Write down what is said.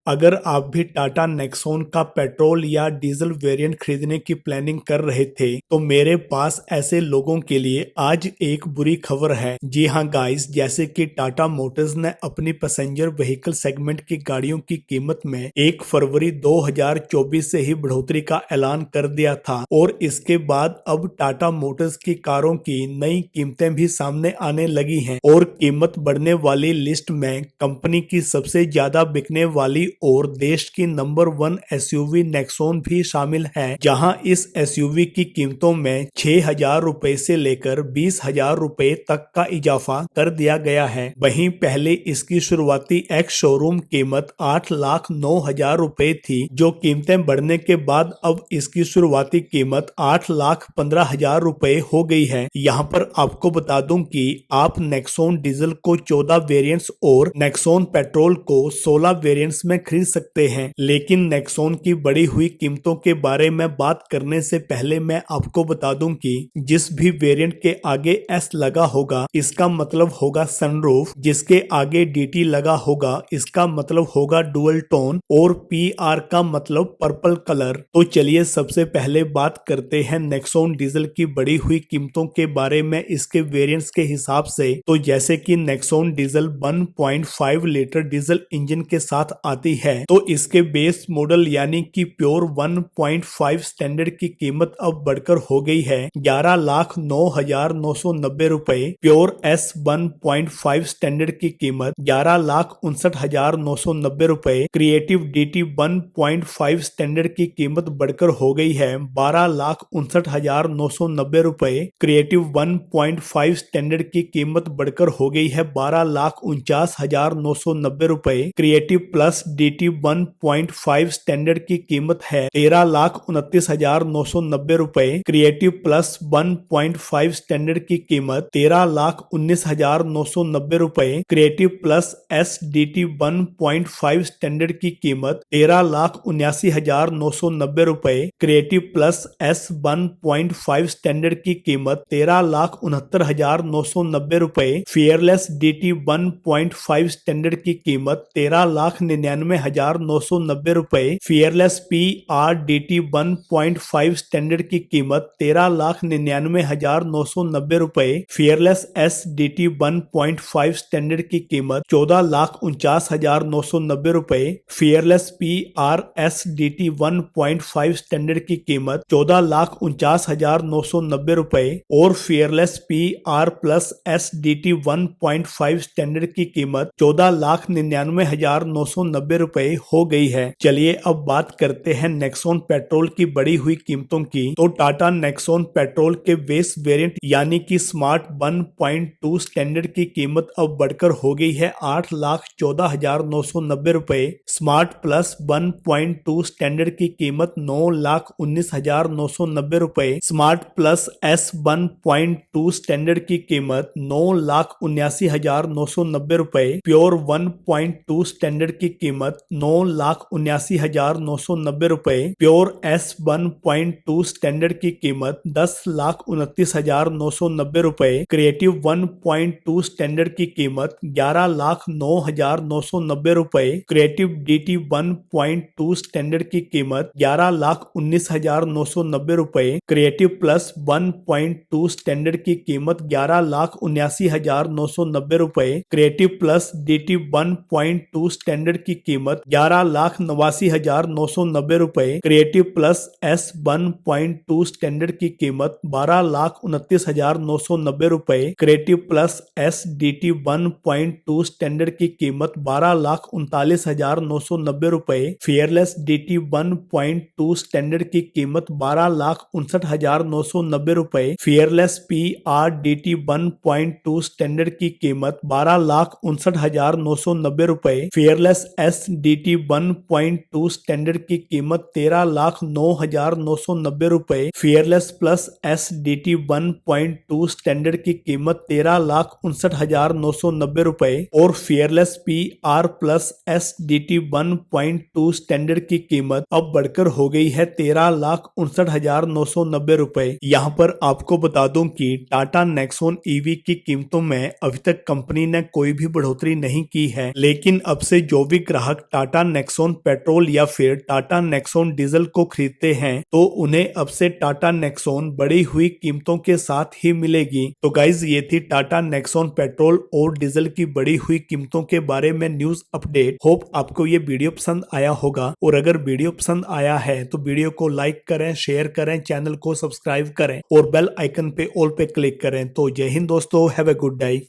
अगर आप भी टाटा नेक्सॉन का पेट्रोल या डीजल वेरिएंट खरीदने की प्लानिंग कर रहे थे तो मेरे पास ऐसे लोगों के लिए आज एक बुरी खबर है। जी हां गाइस, जैसे कि टाटा मोटर्स ने अपनी पैसेंजर व्हीकल सेगमेंट की गाड़ियों की कीमत में 1 फरवरी 2024 से ही बढ़ोतरी का ऐलान कर दिया था और इसके बाद अब टाटा मोटर्स की कारों की नई कीमतें भी सामने आने लगी हैं और कीमत बढ़ने वाली लिस्ट में कंपनी की सबसे ज्यादा बिकने वाली और देश की नंबर 1 एसयूवी नेक्सॉन भी शामिल है, जहां इस एसयूवी की कीमतों में 6,000 रुपए से लेकर 20,000 रुपए तक का इजाफा कर दिया गया है। वहीं पहले इसकी शुरुआती एक्स शोरूम कीमत 8,09,000 रुपए थी, जो कीमतें बढ़ने के बाद अब इसकी शुरुआती कीमत 8,15,000 रुपए हो गई है। यहाँ पर आपको बता दूं कि आप नेक्सॉन डीजल को 14 वेरिएंट्स और नेक्सॉन पेट्रोल को 16 वेरिएंट्स में खरीद सकते हैं, लेकिन नेक्सॉन की बढ़ी हुई कीमतों के बारे में बात करने से पहले मैं आपको बता दूं कि जिस भी वेरिएंट के आगे एस लगा होगा इसका मतलब होगा सनरूफ, जिसके आगे डीटी लगा होगा इसका मतलब होगा डुअल टोन और पीआर का मतलब पर्पल कलर। तो चलिए सबसे पहले बात करते हैं नेक्सॉन डीजल की बढ़ी हुई कीमतों के बारे में इसके वेरिएंट्स के हिसाब से। तो जैसे कि Nexon diesel 1.5 litre diesel engine के साथ आती है, तो इसके बेस मॉडल यानी कि प्योर 1.5 स्टैंडर्ड की कीमत अब बढ़कर हो गई है 11,09,990 रुपए। प्योर एस 1.5 स्टैंडर्ड की कीमत 11,59,990 रुपए। क्रिएटिव डीटी 1.5 स्टैंडर्ड की कीमत बढ़कर हो गई है 12,59,990 रुपए। क्रिएटिव 1.5 स्टैंडर्ड की कीमत बढ़कर हो गई है 12,49,990 रुपए। क्रिएटिव प्लस डीटी 1.5 स्टैंडर्ड की कीमत है 13,29,990 रुपए। क्रिएटिव प्लस 1.5 स्टैंडर्ड की कीमत 13,19,990 रुपए। Creative plus S DT 1.5 standard की कीमत 13,79,990 रुपए। क्रिएटिव प्लस एस 1.5 स्टैंडर्ड की कीमत 13,69,990 रुपए। फियरलेस डीटी 1.5 स्टैंडर्ड की कीमत 13,99,990 रुपए। Fearless P R DT 1.5 standard की कीमत 13,99,990 रुपए। फियरलेस एस डीटी 1.5 स्टैंडर्ड की कीमत 14,49,990 रुपए। Fearless P R S DT 1.5 standard की कीमत 14,49,990 रुपए और fearless P R plus S DT 1.5 standard की कीमत 14,99,990 रुपए हो गई है। चलिए अब बात करते हैं नेक्सॉन पेट्रोल की बढ़ी हुई कीमतों की। तो टाटा नेक्सॉन पेट्रोल के बेस वेरिएंट यानी कि स्मार्ट 1.2 स्टैंडर्ड की कीमत अब बढ़कर हो गई है 8,14,990 रुपए। स्मार्ट प्लस 1.2 स्टैंडर्ड की कीमत 9,19,990 रुपए। स्मार्ट प्लस एस 1.2 स्टैंडर्ड की कीमत 9,79,990 रुपए। प्योर 1.2 स्टैंडर्ड की कीमत 9,79,990 रुपए। प्योर एस 1.2 स्टैंडर्ड की कीमत 10,29,990 रुपए। क्रिएटिव 1.2 स्टैंडर्ड की कीमत 11,09,990 रुपए। क्रिएटिव डीटी 1.2 स्टैंडर्ड की कीमत 11,19,990 रुपए। क्रिएटिव प्लस 1.2 स्टैंडर्ड की कीमत 11,79,990 रुपए। क्रिएटिव प्लस डीटी 1.2 स्टैंडर्ड की कीमत 11,89,990 रुपए। क्रिएटिव प्लस एस 1.2 स्टैंडर्ड की कीमत 12,29,990 रुपए। Creative plus S DT 1.2 standard की कीमत 12,39,990 रुपए। फियरलेस डीटी 1.2 स्टैंडर्ड की कीमत 12,59,990 रुपए। Fearless P R DT 1.2 standard की कीमत 12,59,990 रुपए। फियरलेस एस डीटी 1.2 स्टैंडर्ड की कीमत 13,09,990 रुपए। Fearless plus S DT 1.2 standard की कीमत 13,59,990 रुपए और fearless P R plus S DT 1.2 standard की कीमत अब बढ़कर हो गई है 13,59,990 रुपए। यहाँ पर आपको बता दूं कि टाटा नेक्सॉन ईवी की कीमतों में अभी तक कंपनी ने कोई भी बढ़ोतरी नहीं की है, लेकिन अब से जो भी ग्राहक ग्राहक टाटा नेक्सॉन पेट्रोल या फिर टाटा नेक्सॉन डीजल को खरीदते हैं तो उन्हें अब से टाटा नेक्सॉन बढ़ी हुई कीमतों के साथ ही मिलेगी। तो गाइज ये थी टाटा नेक्सॉन पेट्रोल और डीजल की बढ़ी हुई कीमतों के बारे में न्यूज अपडेट। होप आपको ये वीडियो पसंद आया होगा, और अगर वीडियो पसंद आया है तो वीडियो को लाइक करें, शेयर करें, चैनल को सब्सक्राइब करें और बेल आइकन पे ऑल पे क्लिक करें। तो जय हिंद दोस्तों, हैव ए गुड डे।